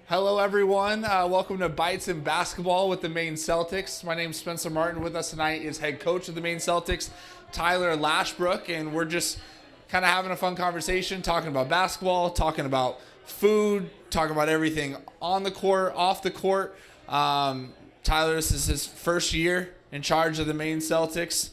Hello, everyone. Welcome to Bites in Basketball with the Maine Celtics. My name's Spencer Martin. With us tonight is head coach of the Maine Celtics, Tyler Lashbrook, and we're just kind of having a fun conversation, talking about basketball, talking about food, talking about everything on the court, off the court. Tyler, this is his first year in charge of the Maine Celtics.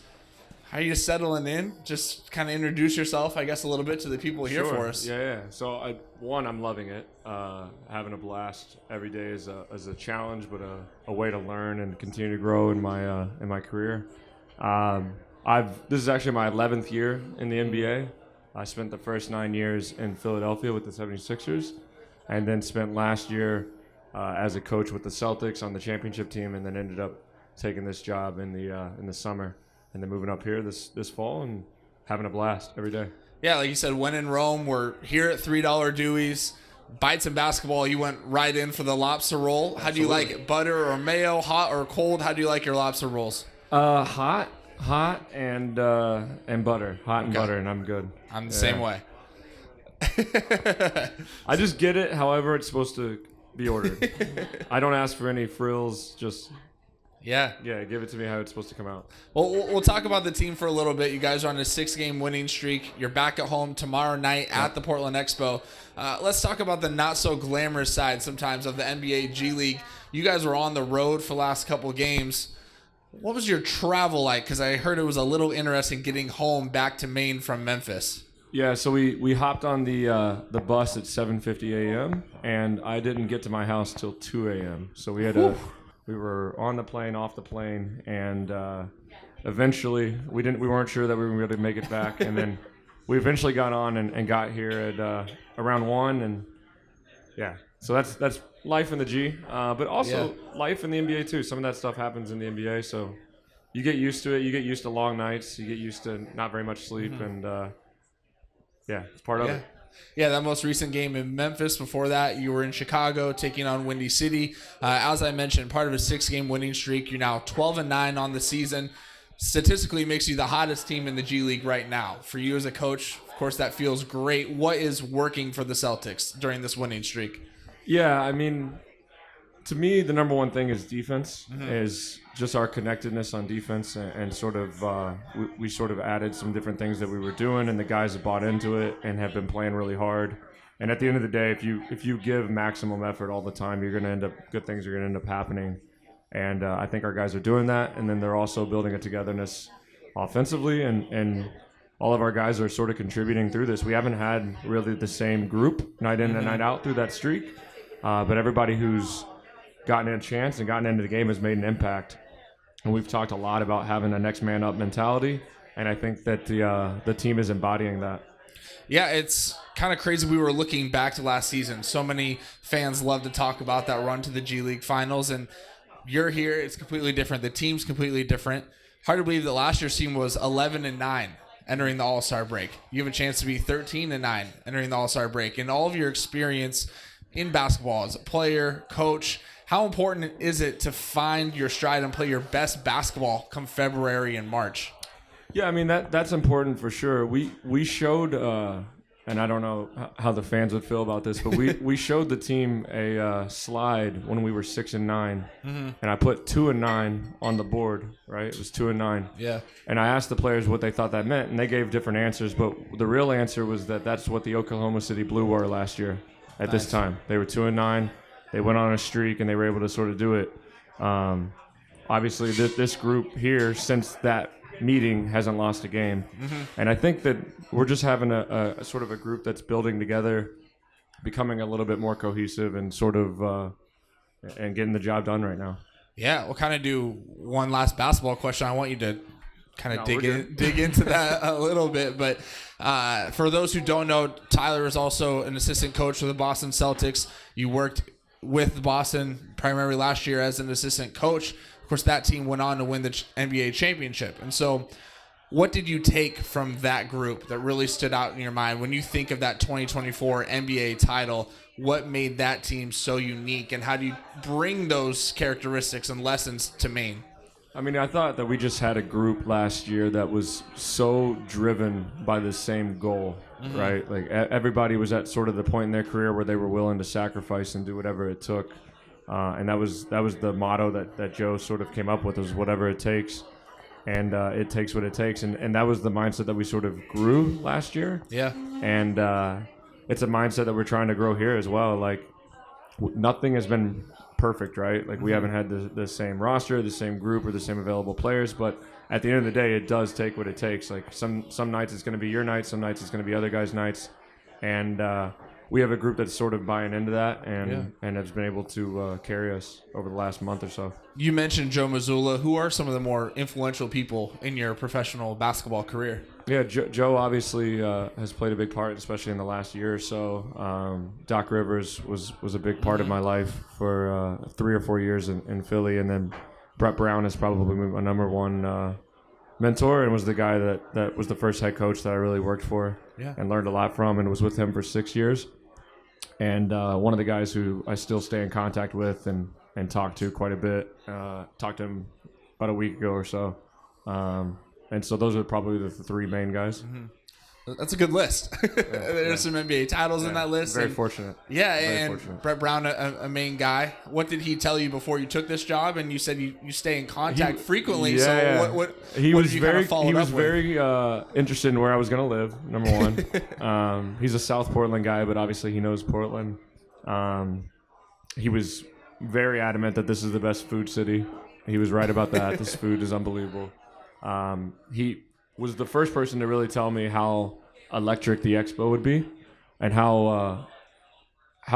How are you settling in? Just kind of introduce yourself, I guess, a little bit to the people here for us. Yeah. So, I'm loving it. Having a blast every day is a challenge, but a way to learn and continue to grow in my career. This is actually my 11th year in the NBA. I spent the first 9 years in Philadelphia with the 76ers, and then spent last year as a coach with the Celtics on the championship team, and then ended up taking this job in the summer. And then moving up here this fall and having a blast every day. Yeah, like you said, when in Rome, we're here at $3 Deweys. Bites in Basketball, you went right in for the lobster roll. How do you like it? Butter or mayo, hot or cold? How do you like your lobster rolls? Hot and butter. Hot and butter, and I'm good. I'm the same way. I just get it however it's supposed to be ordered. I don't ask for any frills, just... Yeah, give it to me how it's supposed to come out. Well, we'll talk about the team for a little bit. You guys are on a 6-game winning streak. You're back at home tomorrow night at the Portland Expo. Let's talk about the not-so-glamorous side sometimes of the NBA G League. You guys were on the road for the last couple of games. What was your travel like? Because I heard it was a little interesting getting home back to Maine from Memphis. Yeah, so we hopped on the bus at 7:50 a.m., and I didn't get to my house till 2 a.m., so we had to... We were on the plane, off the plane, and eventually we weren't sure that we were going to make it back, and then we eventually got on and got here at around 1, and so that's life in the G, but also life in the NBA too. Some of that stuff happens in the NBA, so you get used to it. You get used to long nights. You get used to not very much sleep, and it's part of it. Yeah, that most recent game in Memphis. Before that, you were in Chicago taking on Windy City. As I mentioned, part of a 6-game winning streak. You're now 12-9 on the season. Statistically, makes you the hottest team in the G League right now. For you as a coach, of course, that feels great. What is working for the Celtics during this winning streak? Yeah, I mean, to me, the number one thing is defense, is just our connectedness on defense, and sort of we sort of added some different things that we were doing, and the guys have bought into it and have been playing really hard. And at the end of the day, if you give maximum effort all the time, good things are going to end up happening. And I think our guys are doing that, and then they're also building a togetherness offensively, and all of our guys are sort of contributing through this. We haven't had really the same group night in and night out through that streak, but everybody who's gotten a chance and gotten into the game has made an impact. And we've talked a lot about having a next man up mentality, and I think that the team is embodying that. Yeah, it's kind of crazy. We were looking back to last season. So many fans love to talk about that run to the G League Finals, and you're here. It's completely different. The team's completely different. Hard to believe that last year's team was 11-9 entering the All-Star break. You have a chance to be 13-9 entering the All-Star break. And all of your experience in basketball as a player, coach, how important is it to find your stride and play your best basketball come February and March? Yeah, I mean, that's important for sure. We showed, and I don't know how the fans would feel about this, but we showed the team a slide when we were 6-9, and I put 2-9 on the board, right? It was 2-9. Yeah. And I asked the players what they thought that meant, and they gave different answers, but the real answer was that's what the Oklahoma City Blue were last year at this time. They were 2-9. They went on a streak, and they were able to sort of do it. Obviously, this group here, since that meeting, hasn't lost a game. And I think that we're just having a sort of a group that's building together, becoming a little bit more cohesive, and sort of and getting the job done right now. Yeah, we'll kind of do one last basketball question. I want you to kind of dig into that a little bit. But for those who don't know, Tyler is also an assistant coach for the Boston Celtics. You worked with Boston primarily last year as an assistant coach. Of course, that team went on to win the NBA championship. And so what did you take from that group that really stood out in your mind when you think of that 2024 NBA title? What made that team so unique, and how do you bring those characteristics and lessons to Maine? I mean, I thought that we just had a group last year that was so driven by the same goal, right? Like everybody was at sort of the point in their career where they were willing to sacrifice and do whatever it took. And that was the motto that Joe sort of came up with, was whatever it takes. And it takes what it takes. And that was the mindset that we sort of grew last year. Yeah. And it's a mindset that we're trying to grow here as well. Like, nothing has been perfect, right? Like, we haven't had the same roster, the same group, or the same available players. But at the end of the day, it does take what it takes. Like, some nights it's going to be your night, some nights it's going to be other guys' nights. And we have a group that's sort of buying into that and has been able to carry us over the last month or so. You mentioned Joe Mazzulla. Who are some of the more influential people in your professional basketball career? Yeah, Joe obviously has played a big part, especially in the last year or so. Doc Rivers was a big part of my life for 3 or 4 years in Philly. And then Brett Brown is probably my number one mentor, and was the guy that was the first head coach that I really worked for and learned a lot from, and was with him for 6 years. And one of the guys who I still stay in contact with and talk to quite a bit. Talked to him about a week ago or so. And so those are probably the 3 main guys. That's a good list. There's some NBA titles in that list. Very fortunate. Yeah, Very and fortunate. Brett Brown, a main guy. What did he tell you before you took this job? And you said you stay in contact frequently. What he what was did you very kind of he was up with? very interested in where I was going to live. Number one, he's a South Portland guy, but obviously he knows Portland. He was very adamant that this is the best food city. He was right about that. This food is unbelievable. He was the first person to really tell me how electric the expo would be, and how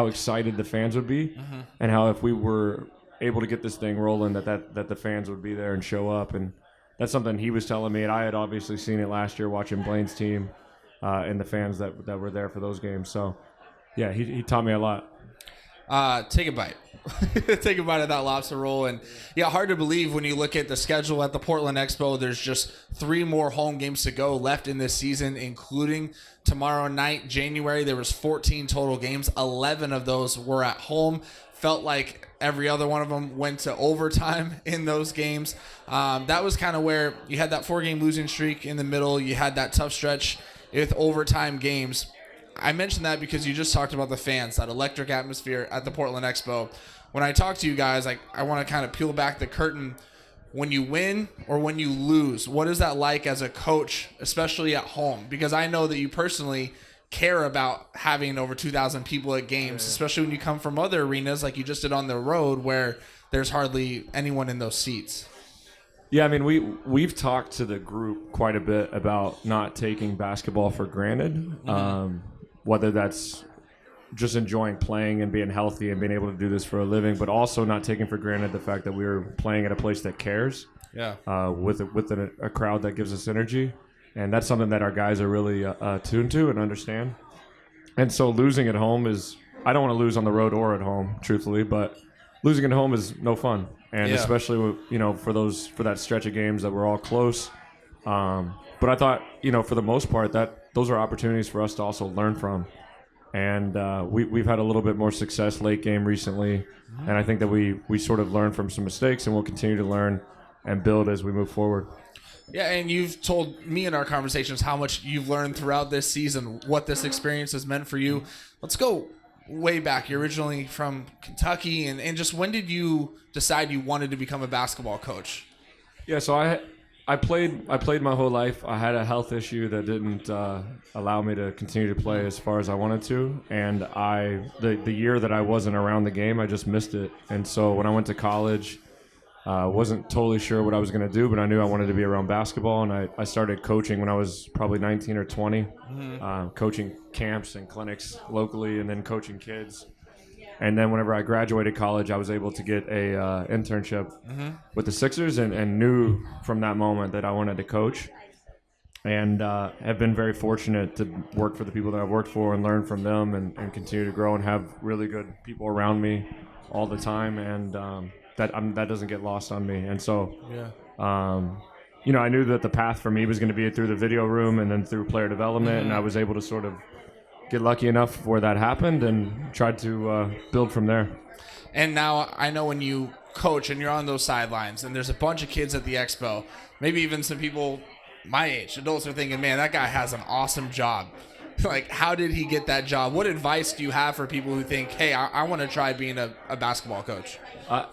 excited the fans would be, and how if we were able to get this thing rolling, that the fans would be there and show up. And that's something he was telling me, and I had obviously seen it last year watching Blaine's team and the fans that were there for those games. So yeah, he taught me a lot. Take a bite. Take a bite of that lobster roll. And yeah, hard to believe when you look at the schedule at the Portland Expo. There's just 3 more home games to go left in this season, including tomorrow night, January. There was 14 total games. 11 of those were at home. Felt like every other one of them went to overtime in those games. That was kind of where you had that 4-game losing streak in the middle. You had that tough stretch with overtime games. I mentioned that because you just talked about the fans, that electric atmosphere at the Portland Expo. When I talk to you guys, I want to kind of peel back the curtain. When you win or when you lose, what is that like as a coach, especially at home? Because I know that you personally care about having over 2,000 people at games, especially when you come from other arenas like you just did on the road where there's hardly anyone in those seats. Yeah, I mean, we've talked to the group quite a bit about not taking basketball for granted. Whether that's just enjoying playing and being healthy and being able to do this for a living, but also not taking for granted the fact that we're playing at a place that cares, with a crowd that gives us energy. And that's something that our guys are really tuned to and understand. And so losing at home is, I don't want to lose on the road or at home, truthfully, but losing at home is no fun. And especially, for that stretch of games that we're all close. But I thought, for the most part, that those are opportunities for us to also learn from. And we've had a little bit more success late game recently. And I think that we sort of learned from some mistakes, and we'll continue to learn and build as we move forward. Yeah, and you've told me in our conversations how much you've learned throughout this season, what this experience has meant for you. Let's go way back. You're originally from Kentucky, and just when did you decide you wanted to become a basketball coach? Yeah, so I played my whole life. I had a health issue that didn't allow me to continue to play as far as I wanted to, and the year that I wasn't around the game, I just missed it. And so when I went to college, wasn't totally sure what I was going to do, but I knew I wanted to be around basketball, and I started coaching when I was probably 19 or 20, coaching camps and clinics locally, and then coaching kids. And then whenever I graduated college, I was able to get a internship with the Sixers, and knew from that moment that I wanted to coach. And have been very fortunate to work for the people that I've worked for and learn from them, and continue to grow and have really good people around me all the time. And that doesn't get lost on me. And so, I knew that the path for me was going to be through the video room and then through player development. And I was able to sort of get lucky enough where that happened and tried to build from there. And now I know when you coach and you're on those sidelines and there's a bunch of kids at the expo, maybe even some people my age, adults, are thinking, man, that guy has an awesome job. Like, how did he get that job? What advice do you have for people who think, hey, I want to try being a basketball coach?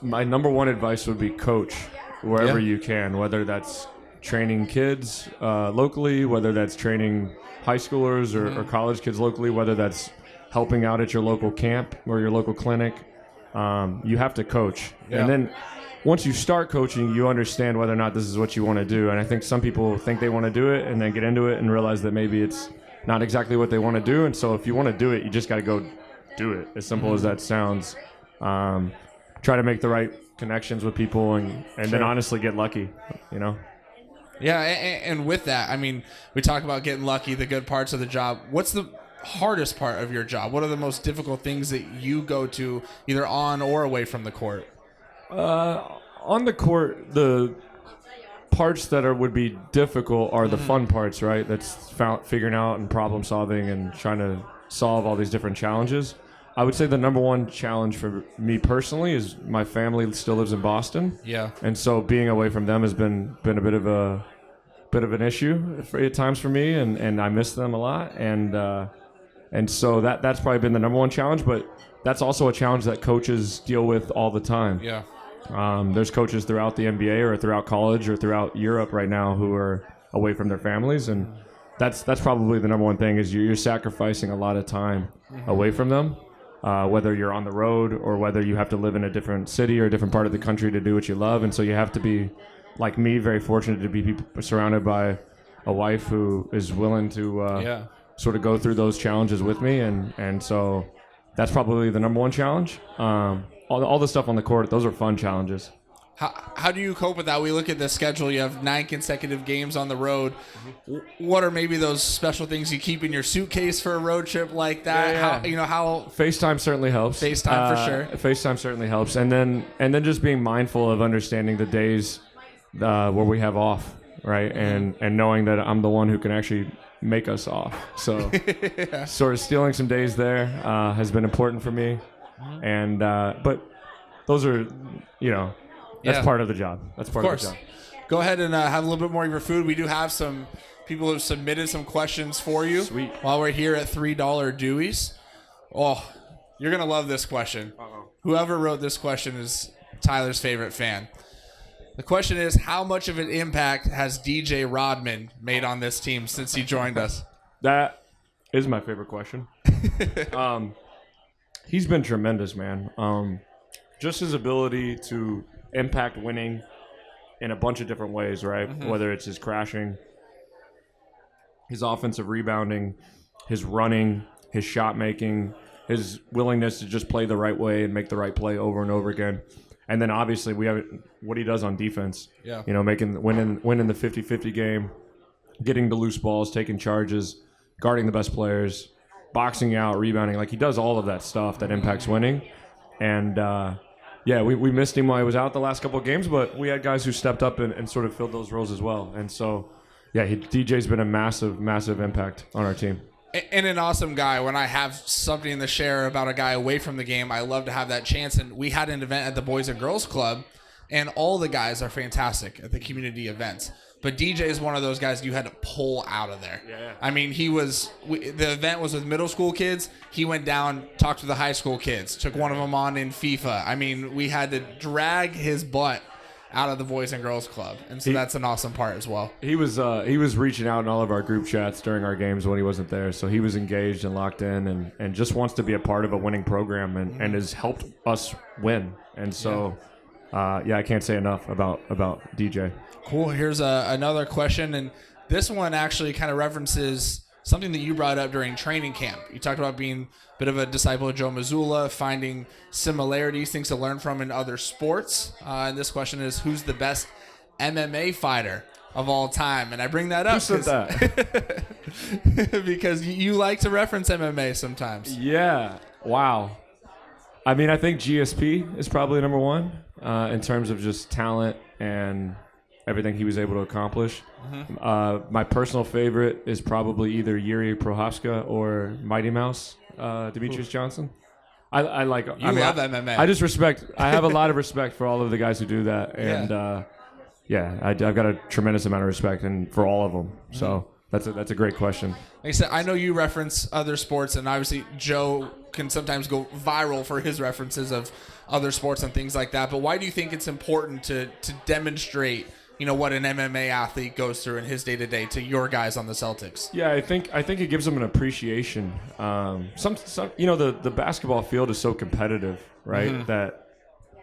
My number one advice would be coach wherever you can, whether that's training kids locally, whether that's training high schoolers or college kids locally, whether that's helping out at your local camp or your local clinic. You have to coach. Yeah. And then once you start coaching, you understand whether or not this is what you want to do. And I think some people think they want to do it and then get into it and realize that maybe it's not exactly what they want to do. And so if you want to do it, you just got to go do it, as simple as that sounds. Try to make the right connections with people and then honestly get lucky, you know? Yeah, and with that, I mean, we talk about getting lucky, the good parts of the job. What's the hardest part of your job? What are the most difficult things that you go to either on or away from the court? On the court, the parts that would be difficult are the fun parts, right? That's figuring out and problem solving and trying to solve all these different challenges. I would say the number one challenge for me personally is my family still lives in Boston. Yeah. And so being away from them has been a bit of an issue at times for me, and I miss them a lot. And so that's probably been the number one challenge, but that's also a challenge that coaches deal with all the time. Yeah. There's coaches throughout the NBA or throughout college or throughout Europe right now who are away from their families, and that's probably the number one thing is you're sacrificing a lot of time away from them, whether you're on the road or whether you have to live in a different city or a different part of the country to do what you love. And so you have to be, like me, very fortunate to be surrounded by a wife who is willing to sort of go through those challenges with me, and so that's probably the number one challenge. All the stuff on the court, those are fun challenges. How do you cope with that? We look at the schedule. You have 9 consecutive games on the road. What are maybe those special things you keep in your suitcase for a road trip like that? Yeah. How FaceTime certainly helps. FaceTime for sure. FaceTime certainly helps, and then just being mindful of understanding the days where we have off, right? And knowing that I'm the one who can actually make us off. So sort of stealing some days there has been important for me. And but those are, that's part of the job. That's part of the job. Go ahead and have a little bit more of your food. We do have some people who have submitted some questions for you. Sweet. While we're here at $3 Deweys. Oh, you're going to love this question. Uh-oh. Whoever wrote this question is Tyler's favorite fan. The question is, how much of an impact has DJ Rodman made on this team since he joined us? That is my favorite question. He's been tremendous, man. Just his ability to impact winning in a bunch of different ways, right? Whether it's his crashing, his offensive rebounding, his running, his shot making, his willingness to just play the right way and make the right play over and over again. And then obviously we have what he does on defense. Yeah. Winning the 50-50 game, getting the loose balls, taking charges, guarding the best players, boxing out, rebounding. Like, he does all of that stuff that impacts winning. And we missed him while he was out the last couple of games, but we had guys who stepped up and sort of filled those roles as well. And so, DJ's been a massive, massive impact on our team. And an awesome guy. When I have something to share about a guy away from the game, I love to have that chance. And we had an event at the Boys and Girls Club, and all the guys are fantastic at the community events. But DJ is one of those guys you had to pull out of there. Yeah. I mean, the event was with middle school kids. He went down, talked to the high school kids, took one of them on in FIFA. I mean, we had to drag his butt out of the Boys and Girls Club. And so that's an awesome part as well. He was reaching out in all of our group chats during our games when he wasn't there. So he was engaged and locked in and just wants to be a part of a winning program and has helped us win. And so, I can't say enough about DJ. Cool. Here's another question, and this one actually kind of references something that you brought up during training camp. You talked about being a bit of a disciple of Joe Mazzulla, finding similarities, things to learn from in other sports. And this question is, who's the best MMA fighter of all time? And I bring that up Who said that? because you like to reference MMA sometimes. Yeah. Wow. I mean, I think GSP is probably number one in terms of just talent and everything he was able to accomplish. My personal favorite is probably either Yuri Prohaska or Mighty Mouse, Demetrius Johnson. I like. I love MMA. I just respect. I have a lot of respect for all of the guys who do that, and I've got a tremendous amount of respect for all of them. So that's a great question. Like I said, I know you reference other sports, and obviously Joe can sometimes go viral for his references of other sports and things like that. But why do you think it's important to demonstrate, what an MMA athlete goes through in his day-to-day to your guys on the Celtics? Yeah, I think it gives them an appreciation. The basketball field is so competitive, right? That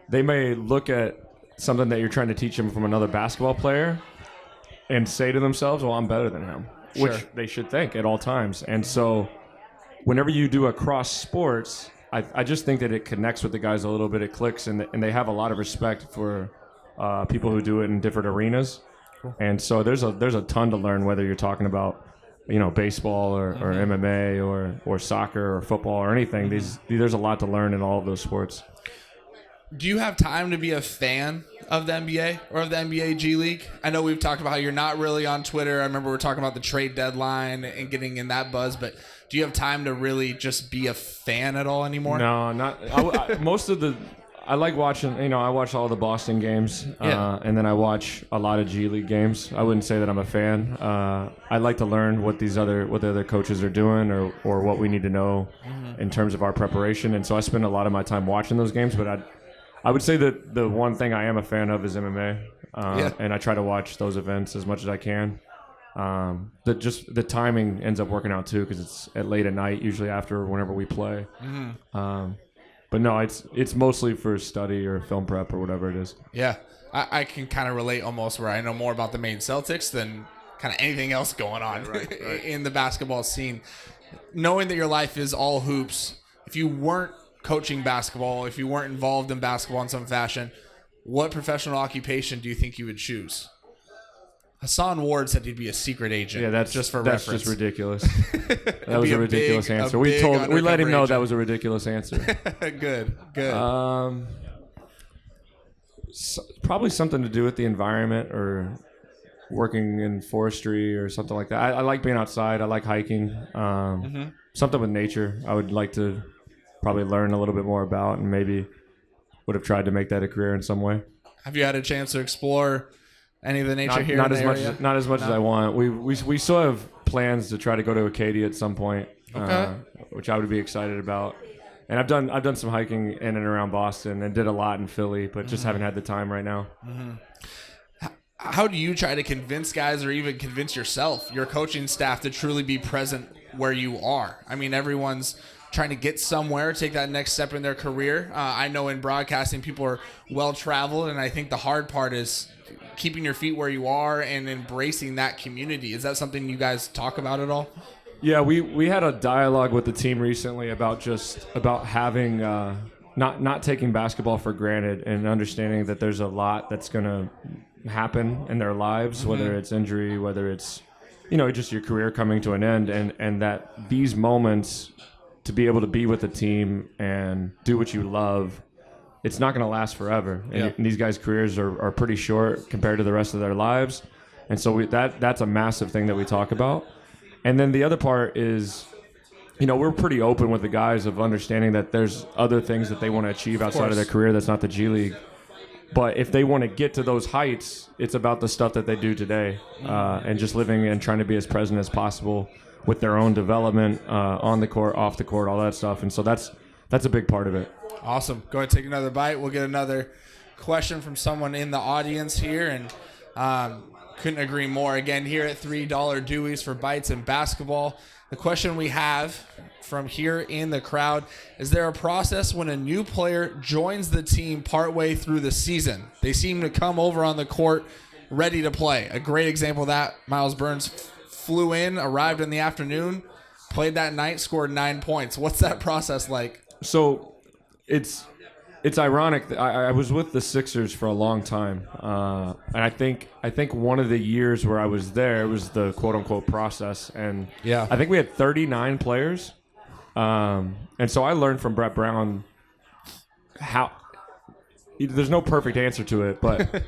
they may look at something that you're trying to teach them from another basketball player and say to themselves, well, I'm better than him, which they should think at all times. And so whenever you do a cross sports, I just think that it connects with the guys a little bit. It clicks, and they have a lot of respect for people who do it in different arenas. Cool. And so there's a ton to learn, whether you're talking about baseball or MMA or soccer or football or anything. There's a lot to learn in all of those sports. Do you have time to be a fan of the NBA or of the NBA G League? I know we've talked about how you're not really on Twitter. I remember we were talking about the trade deadline and getting in that buzz, but do you have time to really just be a fan at all anymore? No, not I like watching, I watch all the Boston games, and then I watch a lot of G League games. I wouldn't say that I'm a fan. I like to learn what the other coaches are doing or what we need to know in terms of our preparation, and so I spend a lot of my time watching those games, but I would say that the one thing I am a fan of is MMA, and I try to watch those events as much as I can. The timing ends up working out too because it's at late at night, usually after whenever we play. But no, it's mostly for study or film prep or whatever it is. Yeah, I can kind of relate almost where I know more about the Maine Celtics than kind of anything else going on in the basketball scene. Knowing that your life is all hoops, if you weren't coaching basketball, if you weren't involved in basketball in some fashion, what professional occupation do you think you would choose? Hassan Ward said he'd be a secret agent. Yeah, that's just for that's reference. Just ridiculous. That was a ridiculous answer. We let him know that was a ridiculous answer. Good. Probably something to do with the environment or working in forestry or something like that. I like being outside. I like hiking. Something with nature. I would like to probably learn a little bit more about, and maybe would have tried to make that a career in some way. Have you had a chance to explore any of the nature here? Not as much as I want. We still have plans to try to go to Acadia at some point, which I would be excited about. And I've done some hiking in and around Boston and did a lot in Philly, but just haven't had the time right now. How do you try to convince guys or even convince yourself, your coaching staff, to truly be present where you are? I mean, everyone's trying to get somewhere, take that next step in their career. I know in broadcasting, people are well-traveled, and I think the hard part is keeping your feet where you are and embracing that community. Is that something you guys talk about at all? Yeah, we had a dialogue with the team recently about having not taking basketball for granted and understanding that there's a lot that's going to happen in their lives, whether it's injury, whether it's just your career coming to an end, and that these moments to be able to be with the team and do what you love, it's not going to last forever. And these guys' careers are pretty short compared to the rest of their lives. And so that's a massive thing that we talk about. And then the other part is, we're pretty open with the guys of understanding that there's other things that they want to achieve outside of their career that's not the G League. But if they want to get to those heights, it's about the stuff that they do today and just living and trying to be as present as possible with their own development on the court, off the court, all that stuff. And so that's a big part of it. Awesome. Go ahead and take another bite. We'll get another question from someone in the audience here. And couldn't agree more. Again, here at $3 Deweys for bites and basketball. The question we have from here in the crowd, is there a process when a new player joins the team partway through the season? They seem to come over on the court ready to play. A great example of that, Miles Burns flew in, arrived in the afternoon, played that night, scored 9 points. What's that process like? So it's ironic. I was with the Sixers for a long time, and I think one of the years where I was there was the quote unquote process, and I think we had 39 players, and so I learned from Brett Brown how there's no perfect answer to it, but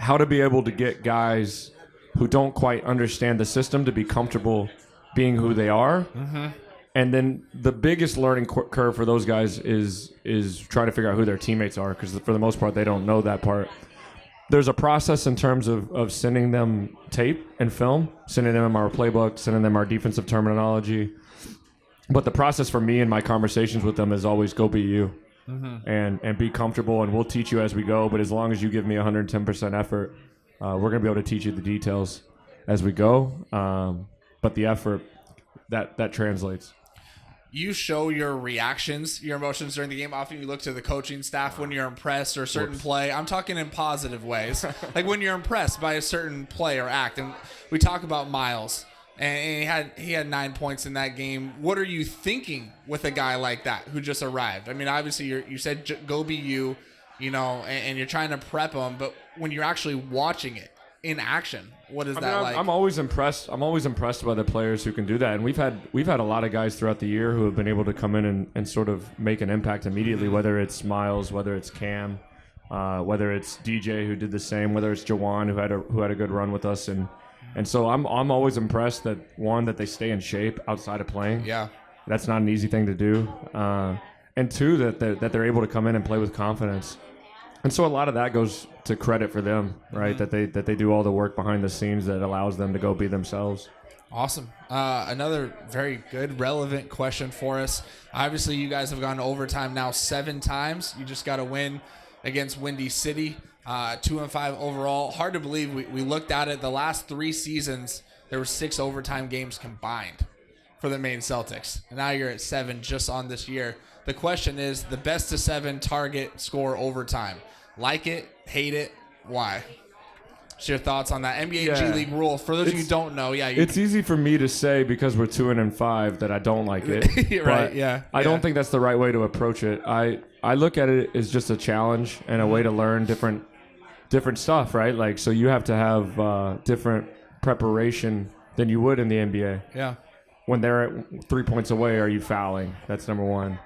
how to be able to get guys who don't quite understand the system to be comfortable being who they are. Mm-hmm. And then the biggest learning curve for those guys is trying to figure out who their teammates are, because for the most part, they don't know that part. There's a process in terms of sending them tape and film, sending them our playbook, sending them our defensive terminology. But the process for me and my conversations with them is always go be you. Mm-hmm. and be comfortable, and we'll teach you as we go. But as long as you give me 110% effort, we're going to be able to teach you the details as we go. But the effort, that translates. You show your reactions, your emotions during the game. Often you look to the coaching staff when you're impressed or a certain play. I'm talking in positive ways. Like when you're impressed by a certain play or act. And we talk about Miles. And he had 9 points in that game. What are you thinking with a guy like that who just arrived? I mean, obviously you said go be you, and you're trying to prep him. But when you're actually watching it in action, what is that like? I'm always impressed. I'm always impressed by the players who can do that. And we've had a lot of guys throughout the year who have been able to come in and sort of make an impact immediately. Whether it's Miles, whether it's Cam, whether it's DJ who did the same, whether it's Jawan who had a good run with us. And so I'm always impressed that, one, that they stay in shape outside of playing. Yeah. That's not an easy thing to do. And two, that they're able to come in and play with confidence. And so a lot of that goes to credit for them, right? Mm-hmm. That they do all the work behind the scenes that allows them to go be themselves. Awesome. Another very good, relevant question for us. Obviously, you guys have gone to overtime now 7 times. You just got a win against Windy City. 2-5 overall. Hard to believe. We looked at it. The last 3 seasons, there were 6 overtime games combined for the Maine Celtics. And now you're at 7 just on this year. The question is the best of 7 target score overtime. Like it, hate it, why? What's your thoughts on that NBA G League rule? For those of you who don't know, it's easy for me to say because we're 2-5 that I don't like it. Right? Yeah. I don't think that's the right way to approach it. I look at it as just a challenge and a way to learn different stuff, right? Like, so you have to have different preparation than you would in the NBA. Yeah. When they're at 3 points away, are you fouling? That's number one.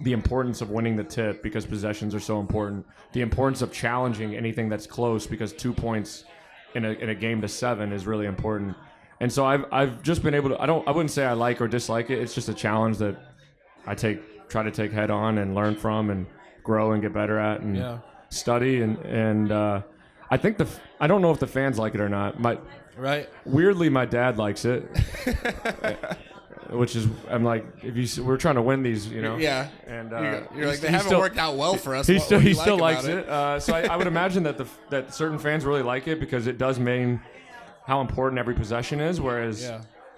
The importance of winning the tip because possessions are so important. The importance of challenging anything that's close because 2 points in a game to 7 is really important. And so I've just been able to. I wouldn't say I like or dislike it. It's just a challenge that I try to take head on and learn from and grow and get better at and study and I think I don't know if the fans like it or not. Weirdly, my dad likes it. Which is, I'm like, we're trying to win these, Yeah. And you're like, they haven't worked out well for us. He still likes it. So I would imagine that certain fans really like it because it does mean how important every possession is. Whereas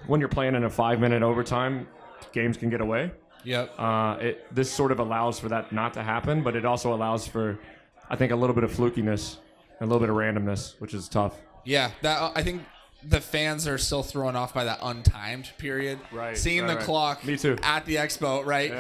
when you're playing in a 5-minute overtime, games can get away. Yep. This sort of allows for that not to happen, but it also allows for, I think, a little bit of flukiness and a little bit of randomness, which is tough. Yeah, I think the fans are still thrown off by that untimed period. Right. Seeing the clock. Me too. At the expo, right?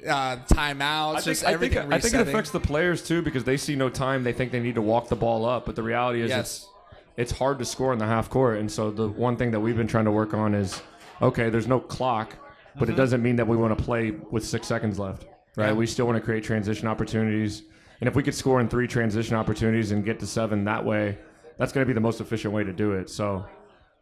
Yeah. Timeouts, everything I think it affects the players too because they see no time. They think they need to walk the ball up, but the reality is it's hard to score in the half court. And so the one thing that we've been trying to work on is, okay, there's no clock, but it doesn't mean that we want to play with 6 seconds left, right? Yeah. We still want to create transition opportunities. And if we could score in 3 transition opportunities and get to 7 that way, that's going to be the most efficient way to do it. So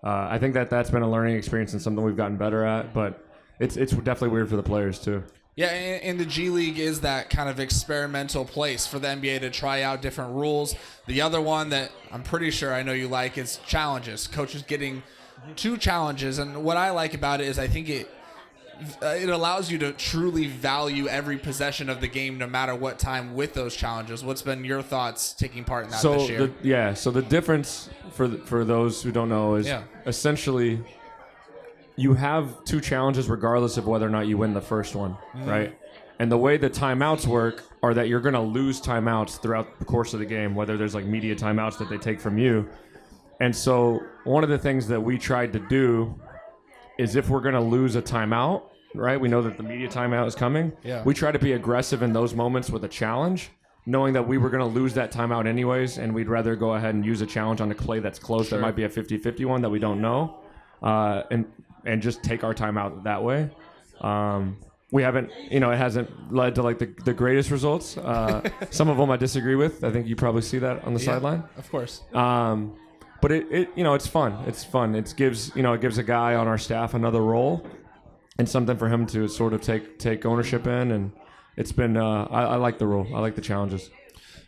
I think that's been a learning experience and something we've gotten better at, but it's definitely weird for the players too. Yeah, and the G League is that kind of experimental place for the NBA to try out different rules. The other one that I'm pretty sure I know you like is challenges. Coaches getting 2 challenges, and what I like about it is I think it allows you to truly value every possession of the game no matter what time with those challenges. What's been your thoughts taking part in that this year? So the difference for those who don't know is essentially you have 2 challenges regardless of whether or not you win the first one, right? And the way the timeouts work are that you're going to lose timeouts throughout the course of the game, whether there's like media timeouts that they take from you. And so one of the things that we tried to do is if we're going to lose a timeout, right? We know that the media timeout is coming. Yeah. We try to be aggressive in those moments with a challenge, knowing that we were going to lose that timeout anyways, and we'd rather go ahead and use a challenge on a play that's close. That might be a 50-50 one that we don't know, and just take our timeout that way. we haven't, it hasn't led to like the greatest results. Some of them I disagree with. I think you probably see that on the sideline. Of course. But it's fun. It's fun. It gives a guy on our staff another role and something for him to sort of take ownership in. And it's been, I like the role. I like the challenges.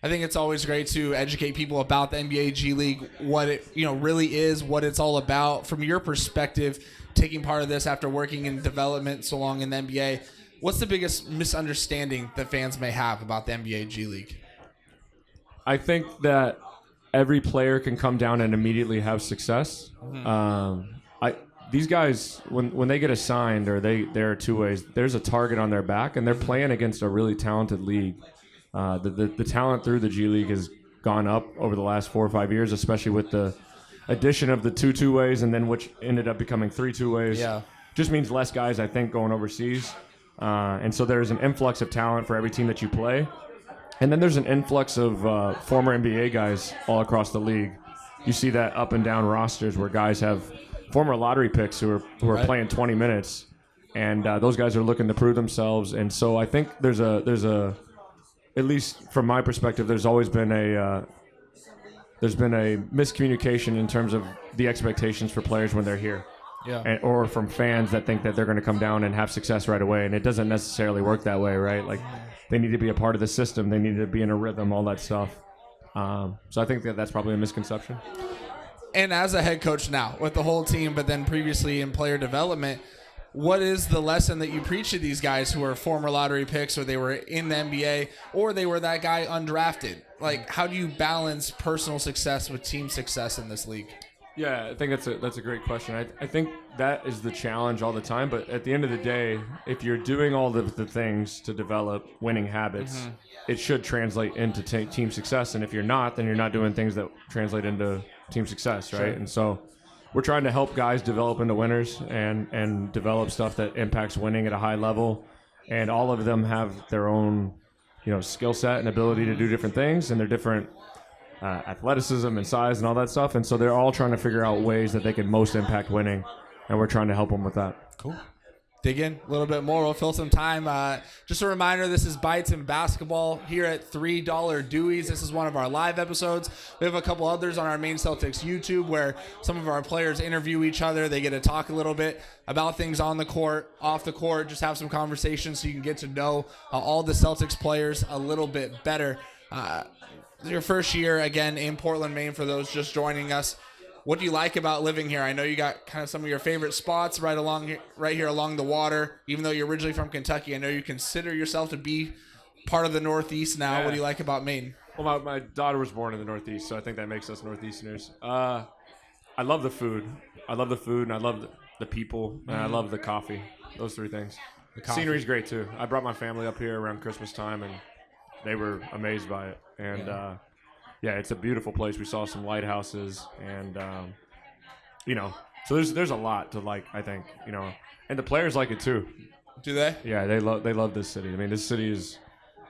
I think it's always great to educate people about the NBA G League, what it really is, what it's all about. From your perspective, taking part of this after working in development so long in the NBA, what's the biggest misunderstanding that fans may have about the NBA G League? I think that every player can come down and immediately have success. These guys, when they get assigned or they're two ways, there's a target on their back, and they're playing against a really talented league. The talent through the G League has gone up over the last 4 or 5 years, especially with the addition of the two ways, and then which ended up becoming 3 2-ways. Yeah, just means less guys, I think, going overseas, and so there's an influx of talent for every team that you play, and then there's an influx of former NBA guys all across the league. You see that up and down rosters where guys have former lottery picks who are playing 20 minutes, and those guys are looking to prove themselves, and so I think there's a at least from my perspective, there's always been a miscommunication in terms of the expectations for players when they're here, or from fans that think that they're going to come down and have success right away, and it doesn't necessarily work that way, right? Like they need to be a part of the system, they need to be in a rhythm, all that stuff. So I think that's probably a misconception. And as a head coach now with the whole team, but then previously in player development, what is the lesson that you preach to these guys who are former lottery picks, or they were in the NBA, or they were that guy undrafted? Like, how do you balance personal success with team success in this league? Yeah, I think that's a great question. I think that is the challenge all the time. But at the end of the day, if you're doing all the things to develop winning habits, it should translate into team success. And if you're not, then you're not doing things that translate into team success, right? Sure. And so we're trying to help guys develop into winners and develop stuff that impacts winning at a high level. And all of them have their own, skill set and ability to do different things, and their different athleticism and size and all that stuff. And so they're all trying to figure out ways that they can most impact winning, and we're trying to help them with that. Cool. Dig in a little bit more. We'll fill some time. Just a reminder, this is Bites in Basketball here at $3 Deweys. This is one of our live episodes. We have a couple others on our Maine Celtics YouTube where some of our players interview each other. They get to talk a little bit about things on the court, off the court, just have some conversations so you can get to know all the Celtics players a little bit better. Your first year, again, in Portland, Maine, for those just joining us. What do you like about living here? I know you got kind of some of your favorite spots right here along the water. Even though you're originally from Kentucky, I know you consider yourself to be part of the Northeast now. Yeah. What do you like about Maine? Well, my daughter was born in the Northeast, so I think that makes us Northeasterners. I love the food. I love the food, and I love the people, and I love the coffee. Those 3 things. The scenery's great, too. I brought my family up here around Christmas time, and they were amazed by it. And yeah, it's a beautiful place. We saw some lighthouses, and so there's a lot to like. I think and the players like it too. Do they? Yeah, they love this city. I mean, this city is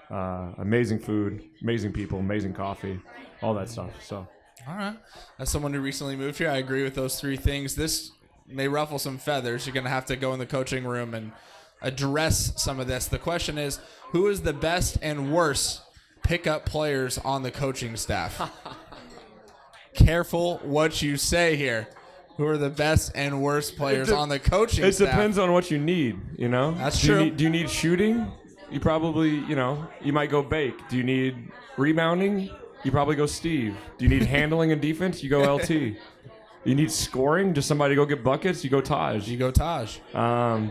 amazing food, amazing people, amazing coffee, all that stuff. So, all right. As someone who recently moved here, I agree with those 3 things. This may ruffle some feathers. You're gonna have to go in the coaching room and address some of this. The question is, who is the best and worst pickup players on the coaching staff? Careful what you say here. Who are the best and worst players on the coaching staff? It depends on what you need, That's true. Do you need shooting? You probably, you might go Bake. Do you need rebounding? You probably go Steve. Do you need handling and defense? You go LT. You need scoring? Just somebody to go get buckets? You go Taj. I'm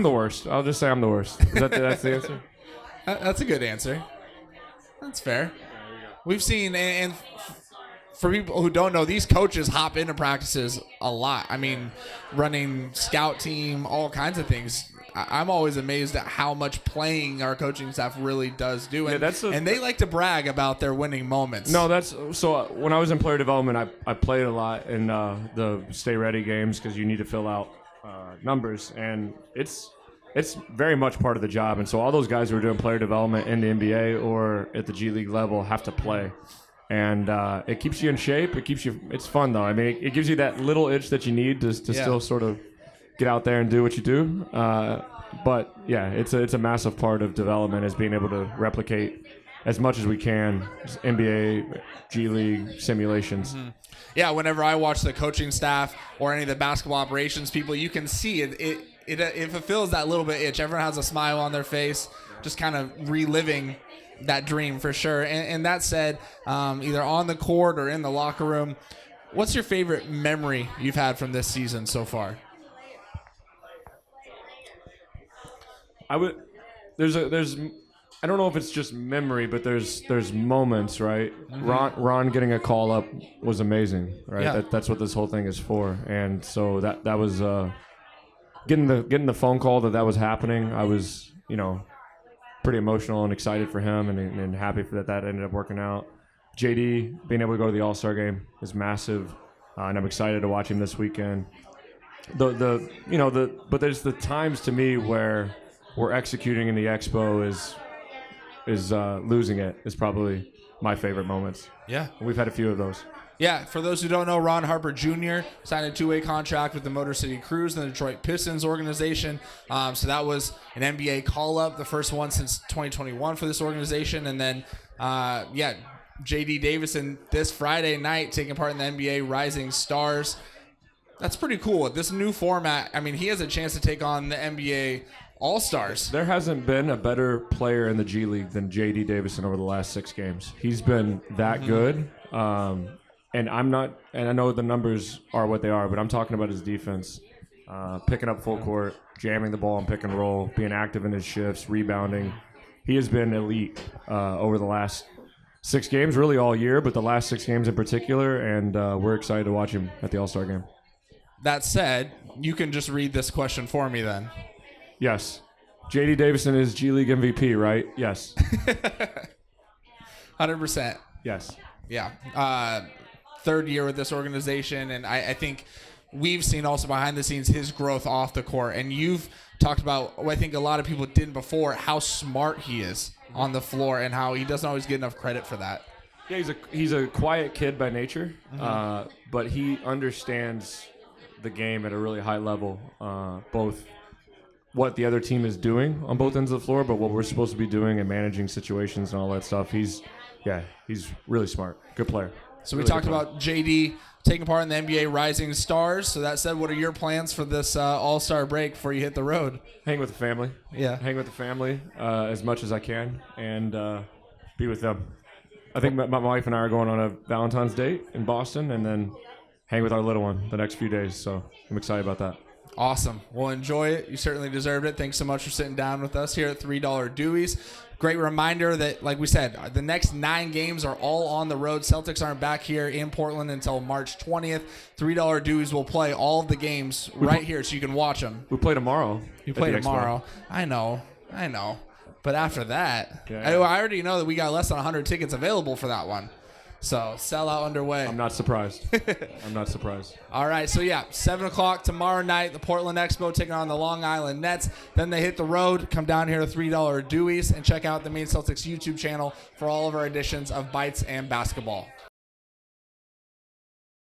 the worst. I'll just say I'm the worst. That's the answer? That's a good answer. That's fair. We've seen, and for people who don't know, these coaches hop into practices a lot. I mean, running scout team, all kinds of things. I'm always amazed at how much playing our coaching staff really does do. And, and they like to brag about their winning moments. No, when I was in player development, I played a lot in the Stay Ready games because you need to fill out numbers, and it's very much part of the job. And so all those guys who are doing player development in the NBA or at the G League level have to play. And it keeps you in shape. It's fun, though. I mean, it gives you that little itch that you need to still sort of get out there and do what you do. But yeah, it's a massive part of development is being able to replicate as much as we can NBA, G League simulations. Mm-hmm. Yeah, whenever I watch the coaching staff or any of the basketball operations people, you can see it fulfills that little bit itch. Everyone has a smile on their face, just kind of reliving that dream for sure. And that said, either on the court or in the locker room, what's your favorite memory you've had from this season so far? I don't know if it's just memory, but there's moments, right? Mm-hmm. Ron getting a call up was amazing, right? Yeah. That's what this whole thing is for. And so that was getting the phone call that was happening. I was, pretty emotional and excited for him and happy for that ended up working out. JD being able to go to the All-Star game is massive, and I'm excited to watch him this weekend. But there's the times to me where we're executing in the expo is losing it is probably my favorite moments. Yeah. We've had a few of those. Yeah, for those who don't know, Ron Harper Jr. signed a 2-way contract with the Motor City Cruise and the Detroit Pistons organization. So that was an NBA call-up, the first one since 2021 for this organization. And then, J.D. Davison this Friday night taking part in the NBA Rising Stars. That's pretty cool. With this new format, I mean, he has a chance to take on the NBA All-Stars. There hasn't been a better player in the G League than J.D. Davison over the last 6 games. He's been that good. And I know the numbers are what they are, but I'm talking about his defense. Picking up full court, jamming the ball and pick and roll, being active in his shifts, rebounding. He has been elite over the last 6 games, really all year, but the last 6 games in particular, and we're excited to watch him at the All-Star game. That said, you can just read this question for me then. Yes. J.D. Davison is G League MVP, right? Yes. 100%. Yes. Yeah. 3rd year with this organization, and I think we've seen also behind the scenes his growth off the court. And you've talked about what I think a lot of people didn't before, how smart he is on the floor and how he doesn't always get enough credit for that. Yeah, he's a quiet kid by nature, but he understands the game at a really high level, both what the other team is doing on both ends of the floor, but what we're supposed to be doing and managing situations and all that stuff. He's really smart. Good player. So we talked about JD taking part in the NBA Rising Stars. So that said, what are your plans for this All-Star break before you hit the road? Hang with the family. Yeah. Hang with the family as much as I can and be with them. I think my wife and I are going on a Valentine's date in Boston and then hang with our little one the next few days. So I'm excited about that. Awesome. Well, enjoy it. You certainly deserved it. Thanks so much for sitting down with us here at $3 Deweys. Great reminder that, like we said, the next 9 games are all on the road. Celtics aren't back here in Portland until March 20th. $3 Deweys will play all of the games right here so you can watch them. We play tomorrow. You play tomorrow. I know. But after that, I already know that we got less than 100 tickets available for that one. So, sellout underway. I'm not surprised. All right, so 7 o'clock tomorrow night, the Portland Expo taking on the Long Island Nets. Then they hit the road, come down here to $3 Deweys, and check out the Maine Celtics YouTube channel for all of our editions of Bites and Basketball.